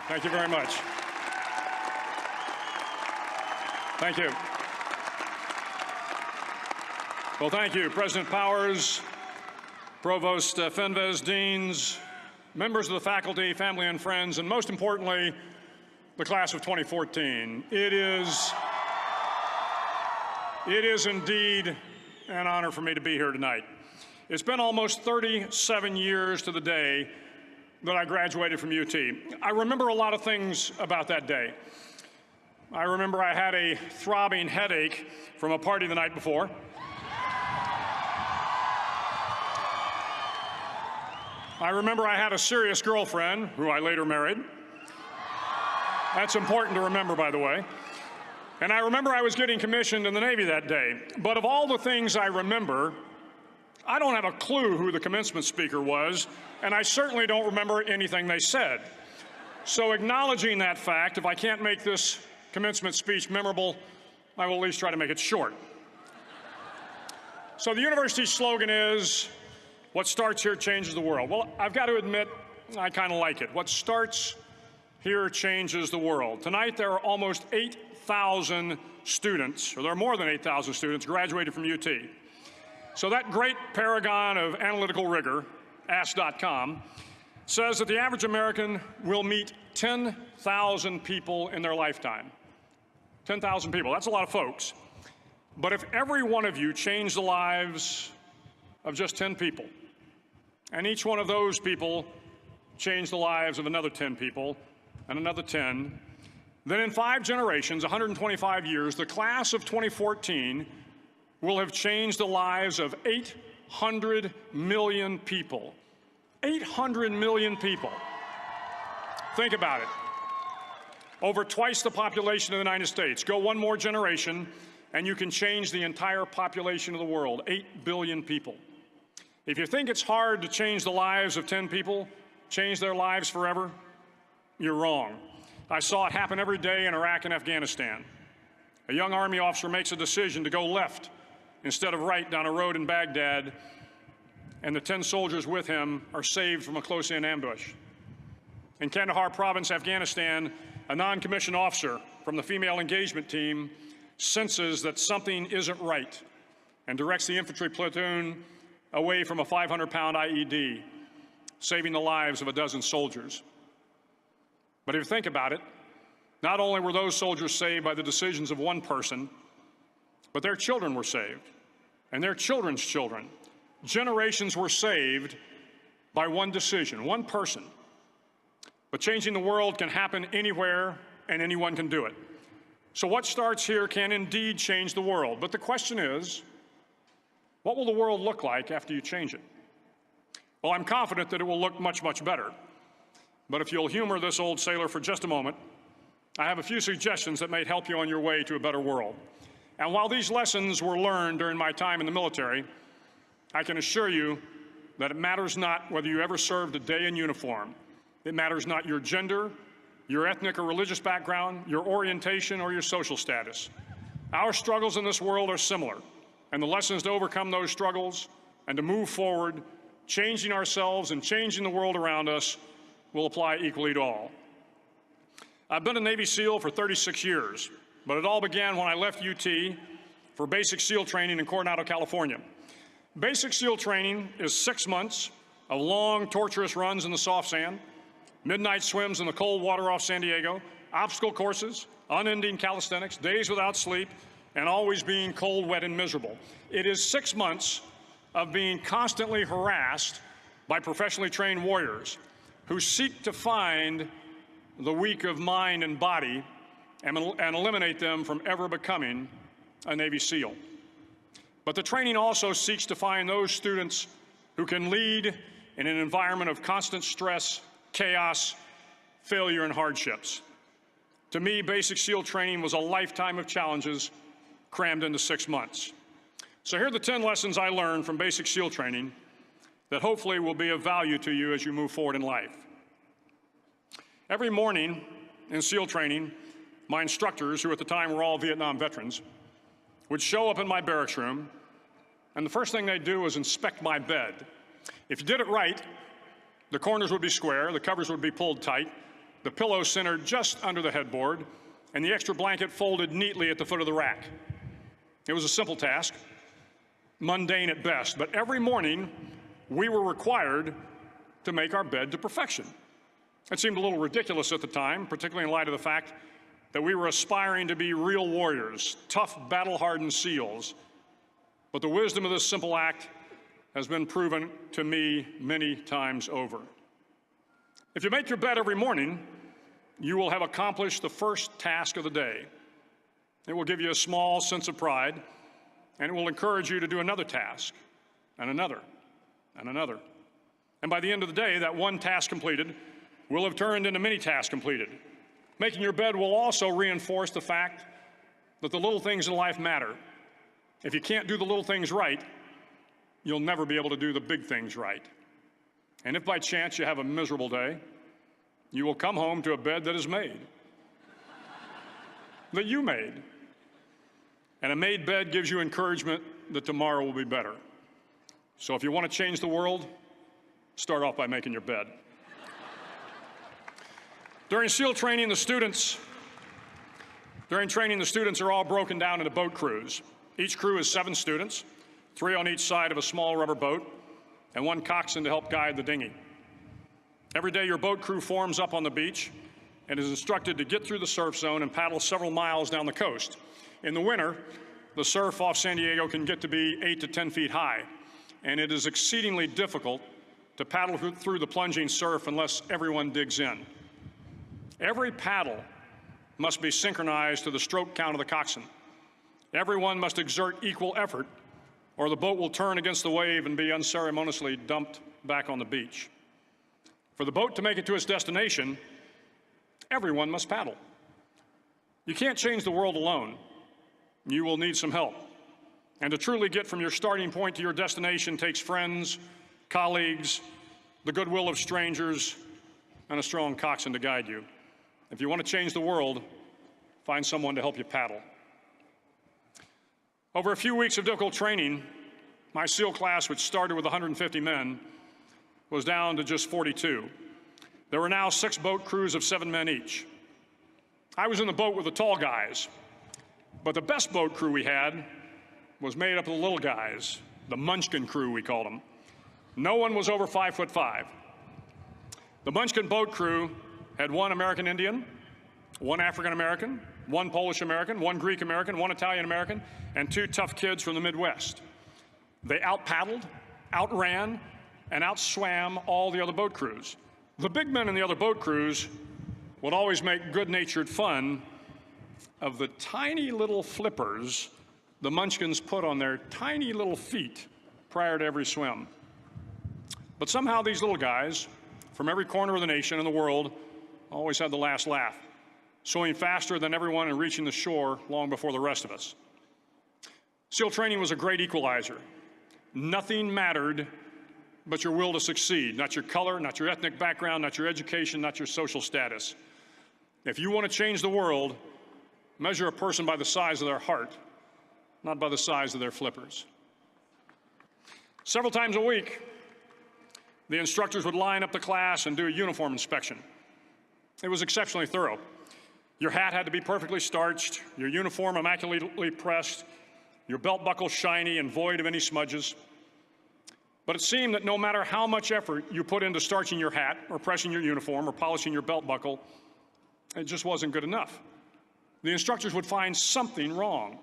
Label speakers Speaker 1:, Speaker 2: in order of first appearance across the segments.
Speaker 1: Thank you very much. Thank you. Well, thank you, President Powers, Provost Fenves, deans, members of the faculty, family and friends, and most importantly, the class of 2014. It is indeed an honor for me to be here tonight. It's been almost 37 years to the day that I graduated from UT. I remember a lot of things about that day. I remember I had a throbbing headache from a party the night before. I remember I had a serious girlfriend, who I later married. That's important to remember, by the way. And I remember I was getting commissioned in the Navy that day. But of all the things I remember, I don't have a clue who the commencement speaker was, and I certainly don't remember anything they said. So acknowledging that fact, if I can't make this commencement speech memorable, I will at least try to make it short. So the university's slogan is, "What starts here changes the world." Well, I've got to admit, I kind of like it. What starts here changes the world. Tonight, there are almost 8,000 students, or there are more than 8,000 students graduated from UT. So that great paragon of analytical rigor, Ask.com, says that the average American will meet 10,000 people in their lifetime. 10,000 people, that's a lot of folks. But if every one of you changed the lives of just 10 people, and each one of those people changed the lives of another 10 people, and another 10, then in 5 generations, 125 years, the class of 2014 will have changed the lives of 800 million people. 800 million people. Think about it. Over twice the population of the United States. Go one more generation, and you can change the entire population of the world, 8 billion people. If you think it's hard to change the lives of 10 people, change their lives forever, you're wrong. I saw it happen every day in Iraq and Afghanistan. A young Army officer makes a decision to go left instead of right down a road in Baghdad, and the 10 soldiers with him are saved from a close-in ambush. In Kandahar province, Afghanistan, a non-commissioned officer from the female engagement team senses that something isn't right and directs the infantry platoon away from a 500-pound IED, saving the lives of a dozen soldiers. But if you think about it, not only were those soldiers saved by the decisions of one person, but their children were saved, and their children's children. Generations were saved by one decision, one person. But changing the world can happen anywhere, and anyone can do it. So what starts here can indeed change the world. But the question is, what will the world look like after you change it? Well, I'm confident that it will look much, much better. But if you'll humor this old sailor for just a moment, I have a few suggestions that may help you on your way to a better world. And while these lessons were learned during my time in the military, I can assure you that it matters not whether you ever served a day in uniform. It matters not your gender, your ethnic or religious background, your orientation, or your social status. Our struggles in this world are similar, and the lessons to overcome those struggles and to move forward, changing ourselves and changing the world around us, will apply equally to all. I've been a Navy SEAL for 36 years, but it all began when I left UT for basic SEAL training in Coronado, California. Basic SEAL training is 6 months of long, torturous runs in the soft sand, midnight swims in the cold water off San Diego, obstacle courses, unending calisthenics, days without sleep, and always being cold, wet, and miserable. It is 6 months of being constantly harassed by professionally trained warriors who seek to find the weak of mind and body and eliminate them from ever becoming a Navy SEAL. But the training also seeks to find those students who can lead in an environment of constant stress, chaos, failure, and hardships. To me, basic SEAL training was a lifetime of challenges crammed into 6 months. So here are the 10 lessons I learned from basic SEAL training that hopefully will be of value to you as you move forward in life. Every morning in SEAL training, my instructors, who at the time were all Vietnam veterans, would show up in my barracks room, and the first thing they'd do was inspect my bed. If you did it right, the corners would be square, the covers would be pulled tight, the pillow centered just under the headboard, and the extra blanket folded neatly at the foot of the rack. It was a simple task, mundane at best, but every morning we were required to make our bed to perfection. It seemed a little ridiculous at the time, particularly in light of the fact that we were aspiring to be real warriors, tough, battle-hardened SEALs. But the wisdom of this simple act has been proven to me many times over. If you make your bed every morning, you will have accomplished the first task of the day. It will give you a small sense of pride, and it will encourage you to do another task, and another, and another. And by the end of the day, that one task completed will have turned into many tasks completed. Making your bed will also reinforce the fact that the little things in life matter. If you can't do the little things right, you'll never be able to do the big things right. And if by chance you have a miserable day, you will come home to a bed that is made, that you made. And a made bed gives you encouragement that tomorrow will be better. So if you want to change the world, start off by making your bed. During SEAL training, the students are all broken down into boat crews. Each crew is 7 students, 3 on each side of a small rubber boat, and 1 coxswain to help guide the dinghy. Every day, your boat crew forms up on the beach and is instructed to get through the surf zone and paddle several miles down the coast. In the winter, the surf off San Diego can get to be 8 to 10 feet high, and it is exceedingly difficult to paddle through the plunging surf unless everyone digs in. Every paddle must be synchronized to the stroke count of the coxswain. Everyone must exert equal effort, or the boat will turn against the wave and be unceremoniously dumped back on the beach. For the boat to make it to its destination, everyone must paddle. You can't change the world alone. You will need some help. And to truly get from your starting point to your destination takes friends, colleagues, the goodwill of strangers, and a strong coxswain to guide you. If you want to change the world, find someone to help you paddle. Over a few weeks of difficult training, my SEAL class, which started with 150 men, was down to just 42. There were now 6 boat crews of 7 men each. I was in the boat with the tall guys, but the best boat crew we had was made up of the little guys, the Munchkin crew, we called them. No one was over 5'5". The Munchkin boat crew had 1 American Indian, 1 African American, 1 Polish American, 1 Greek American, 1 Italian American, and 2 tough kids from the Midwest. They out-paddled, outran, and outswam all the other boat crews. The big men in the other boat crews would always make good-natured fun of the tiny little flippers the Munchkins put on their tiny little feet prior to every swim. But somehow these little guys from every corner of the nation and the world always had the last laugh, swimming faster than everyone and reaching the shore long before the rest of us. SEAL training was a great equalizer. Nothing mattered but your will to succeed, not your color, not your ethnic background, not your education, not your social status. If you want to change the world, measure a person by the size of their heart, not by the size of their flippers. Several times a week, the instructors would line up the class and do a uniform inspection. It was exceptionally thorough. Your hat had to be perfectly starched, your uniform immaculately pressed, your belt buckle shiny and void of any smudges. But it seemed that no matter how much effort you put into starching your hat or pressing your uniform or polishing your belt buckle, it just wasn't good enough. The instructors would find something wrong.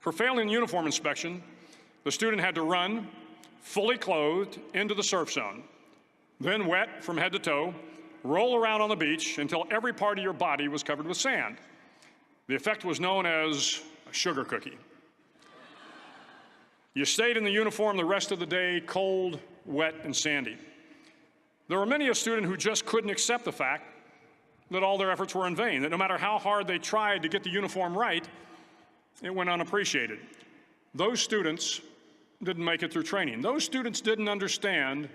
Speaker 1: For failing the uniform inspection, the student had to run, fully clothed, into the surf zone, then wet from head to toe, roll around on the beach until every part of your body was covered with sand. The effect was known as a sugar cookie. You stayed in the uniform the rest of the day, cold, wet, and sandy. There were many a student who just couldn't accept the fact that all their efforts were in vain, that no matter how hard they tried to get the uniform right, it went unappreciated. Those students didn't make it through training. Those students didn't understand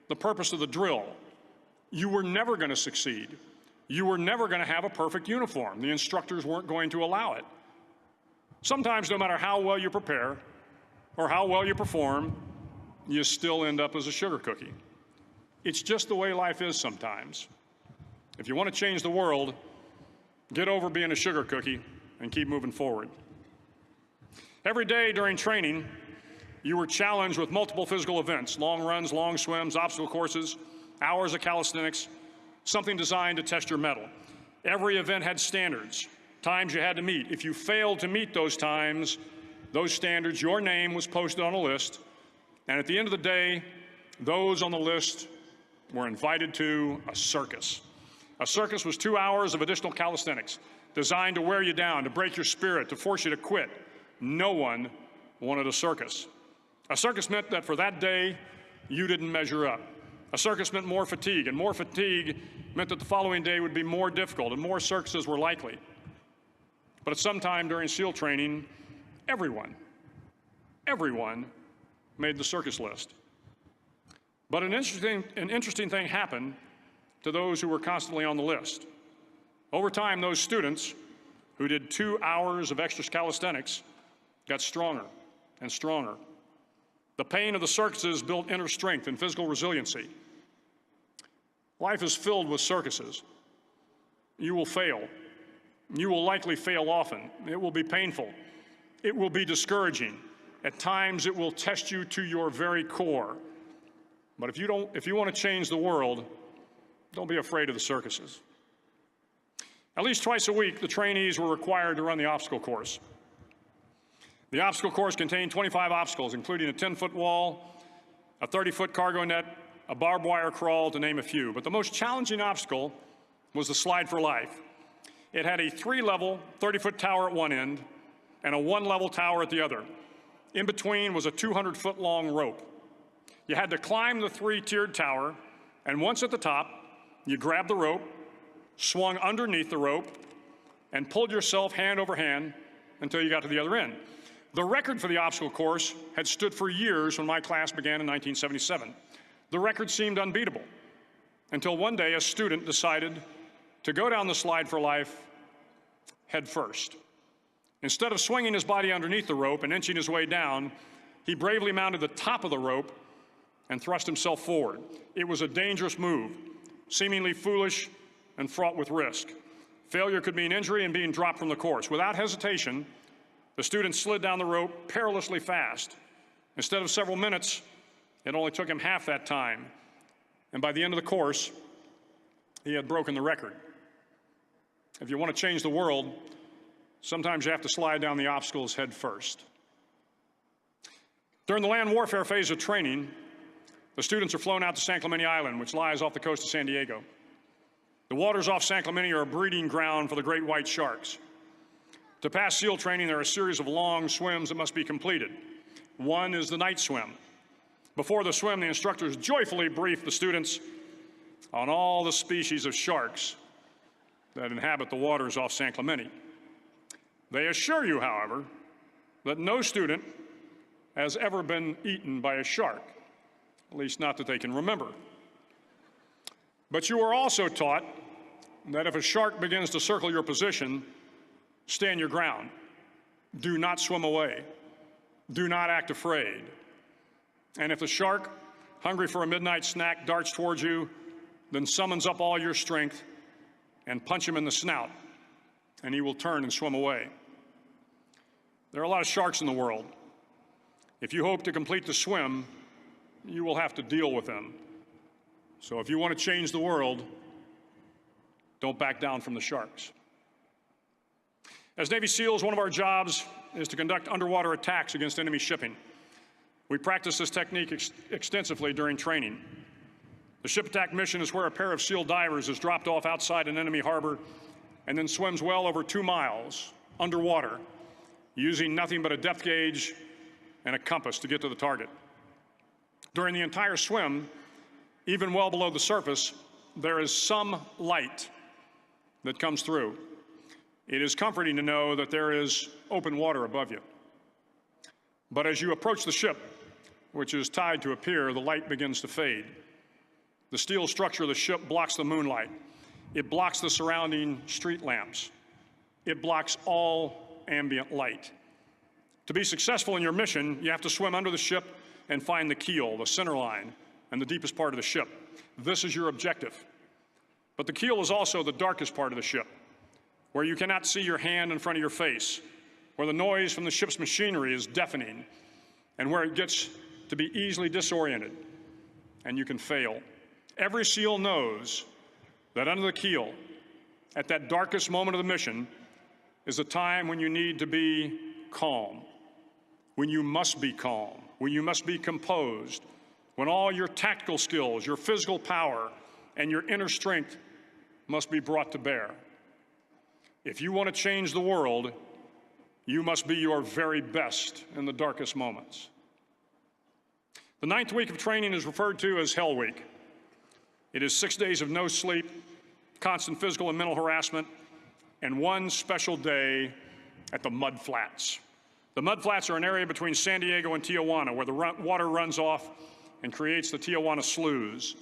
Speaker 1: the purpose of the drill. You were never going to succeed. You were never going to have a perfect uniform. The instructors weren't going to allow it. Sometimes, no matter how well you prepare or how well you perform, you still end up as a sugar cookie. It's just the way life is sometimes. If you want to change the world, get over being a sugar cookie and keep moving forward. Every day during training, you were challenged with multiple physical events: long runs, long swims, obstacle courses, hours of calisthenics, something designed to test your mettle. Every event had standards, times you had to meet. If you failed to meet those times, those standards, your name was posted on a list, and at the end of the day, those on the list were invited to a circus. A circus was 2 hours of additional calisthenics, designed to wear you down, to break your spirit, to force you to quit. No one wanted a circus. A circus meant that for that day, you didn't measure up. A circus meant more fatigue, and more fatigue meant that the following day would be more difficult, and more circuses were likely. But at some time during SEAL training, everyone made the circus list. But an interesting thing happened to those who were constantly on the list. Over time, those students who did 2 hours of extra calisthenics got stronger and stronger. The pain of the circuses built inner strength and physical resiliency. Life is filled with circuses. You will fail. You will likely fail often. It will be painful. It will be discouraging. At times, it will test you to your very core. But if you want to change the world, don't be afraid of the circuses. At least twice a week, the trainees were required to run the obstacle course. The obstacle course contained 25 obstacles, including a 10-foot wall, a 30-foot cargo net, a barbed wire crawl, to name a few. But the most challenging obstacle was the slide for life. It had a 3-level, 30-foot tower at one end and a 1-level tower at the other. In between was a 200-foot-long rope. You had to climb the 3-tiered tower, and once at the top, you grabbed the rope, swung underneath the rope, and pulled yourself hand over hand until you got to the other end. The record for the obstacle course had stood for years when my class began in 1977. The record seemed unbeatable until one day a student decided to go down the slide for life head first. Instead of swinging his body underneath the rope and inching his way down, he bravely mounted the top of the rope and thrust himself forward. It was a dangerous move, seemingly foolish and fraught with risk. Failure could mean injury and being dropped from the course. Without hesitation, the student slid down the rope perilously fast. Instead of several minutes, it only took him half that time. And by the end of the course, he had broken the record. If you want to change the world, sometimes you have to slide down the obstacles head first. During the land warfare phase of training, the students are flown out to San Clemente Island, which lies off the coast of San Diego. The waters off San Clemente are a breeding ground for the great white sharks. To pass SEAL training, there are a series of long swims that must be completed. One is the night swim. Before the swim, the instructors joyfully brief the students on all the species of sharks that inhabit the waters off San Clemente. They assure you, however, that no student has ever been eaten by a shark, at least not that they can remember. But you are also taught that if a shark begins to circle your position, stand your ground. Do not swim away. Do not act afraid. And if the shark, hungry for a midnight snack, darts towards you, then summons up all your strength and punch him in the snout, and he will turn and swim away. There are a lot of sharks in the world. If you hope to complete the swim, you will have to deal with them. So if you want to change the world, don't back down from the sharks. As Navy SEALs, one of our jobs is to conduct underwater attacks against enemy shipping. We practice this technique extensively during training. The ship attack mission is where a pair of SEAL divers is dropped off outside an enemy harbor and then swims well over 2 miles underwater, using nothing but a depth gauge and a compass to get to the target. During the entire swim, even well below the surface, there is some light that comes through. It is comforting to know that there is open water above you. But as you approach the ship, which is tied to a pier, the light begins to fade. The steel structure of the ship blocks the moonlight. It blocks the surrounding street lamps. It blocks all ambient light. To be successful in your mission, you have to swim under the ship and find the keel, the center line, and the deepest part of the ship. This is your objective. But the keel is also the darkest part of the ship, where you cannot see your hand in front of your face, where the noise from the ship's machinery is deafening, and where it gets to be easily disoriented, and you can fail. Every SEAL knows that under the keel, at that darkest moment of the mission, is a time when you need to be calm, when you must be calm, when you must be composed, when all your tactical skills, your physical power, and your inner strength must be brought to bear. If you want to change the world, you must be your very best in the darkest moments. The 9th week of training is referred to as Hell Week. It is 6 days of no sleep, constant physical and mental harassment, and one special day at the Mud Flats. The Mud Flats are an area between San Diego and Tijuana where the water runs off and creates the Tijuana Sloughs,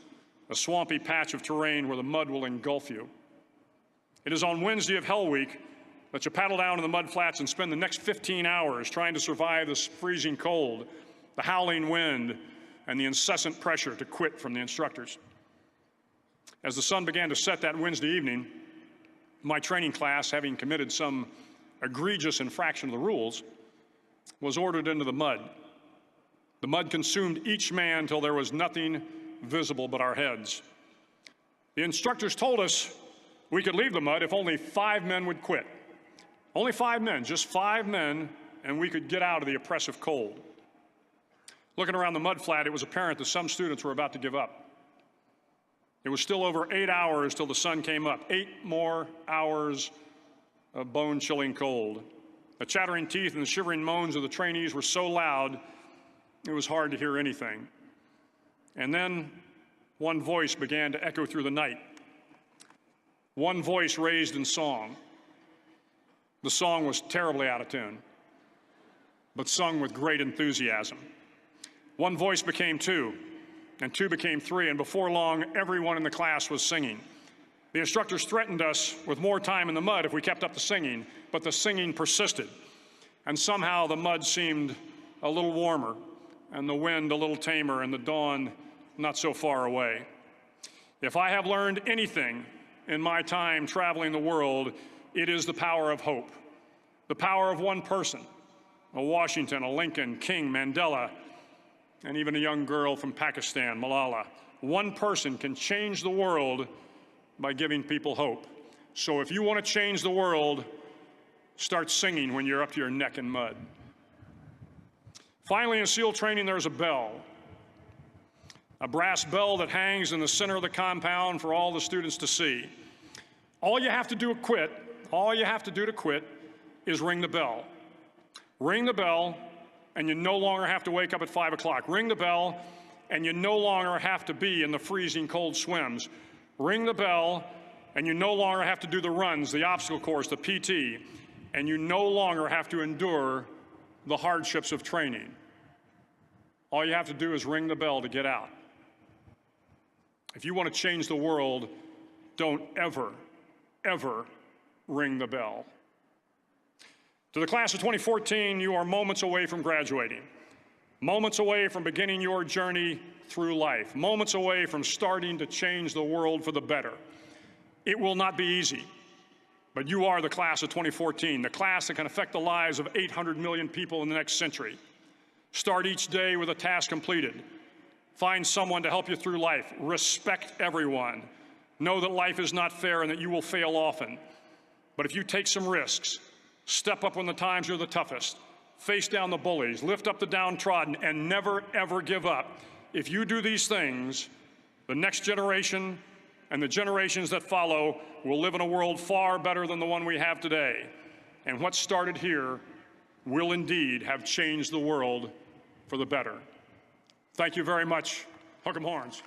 Speaker 1: a swampy patch of terrain where the mud will engulf you. It is on Wednesday of Hell Week that you paddle down to the Mud Flats and spend the next 15 hours trying to survive this freezing cold, the howling wind, and the incessant pressure to quit from the instructors. As the sun began to set that Wednesday evening, my training class, having committed some egregious infraction of the rules, was ordered into the mud. The mud consumed each man till there was nothing visible but our heads. The instructors told us we could leave the mud if only 5 men would quit. Only 5 men, just 5 men, and we could get out of the oppressive cold. Looking around the mud flat, it was apparent that some students were about to give up. It was still over 8 hours till the sun came up. 8 more hours of bone-chilling cold. The chattering teeth and the shivering moans of the trainees were so loud, it was hard to hear anything. And then one voice began to echo through the night. One voice raised in song. The song was terribly out of tune, but sung with great enthusiasm. One voice became 2, and 2 became 3, and before long, everyone in the class was singing. The instructors threatened us with more time in the mud if we kept up the singing, but the singing persisted. And somehow the mud seemed a little warmer, and the wind a little tamer, and the dawn not so far away. If I have learned anything in my time traveling the world, it is the power of hope. The power of one person, a Washington, a Lincoln, King, Mandela, and even a young girl from Pakistan, Malala. One person can change the world by giving people hope. So if you want to change the world, start singing when you're up to your neck in mud. Finally, in SEAL training, there's a bell. A brass bell that hangs in the center of the compound for all the students to see. All you have to do to quit is ring the bell. Ring the bell, and you no longer have to wake up at 5 o'clock. Ring the bell, and you no longer have to be in the freezing cold swims. Ring the bell, and you no longer have to do the runs, the obstacle course, the PT, and you no longer have to endure the hardships of training. All you have to do is ring the bell to get out. If you want to change the world, don't ever, ever ring the bell. To the class of 2014, you are moments away from graduating, moments away from beginning your journey through life, moments away from starting to change the world for the better. It will not be easy, but you are the class of 2014, the class that can affect the lives of 800 million people in the next century. Start each day with a task completed. Find someone to help you through life. Respect everyone. Know that life is not fair and that you will fail often. But if you take some risks, step up when the times are the toughest, face down the bullies, lift up the downtrodden, and never, ever give up. If you do these things, the next generation and the generations that follow will live in a world far better than the one we have today. And what started here will indeed have changed the world for the better. Thank you very much. Hook 'em horns.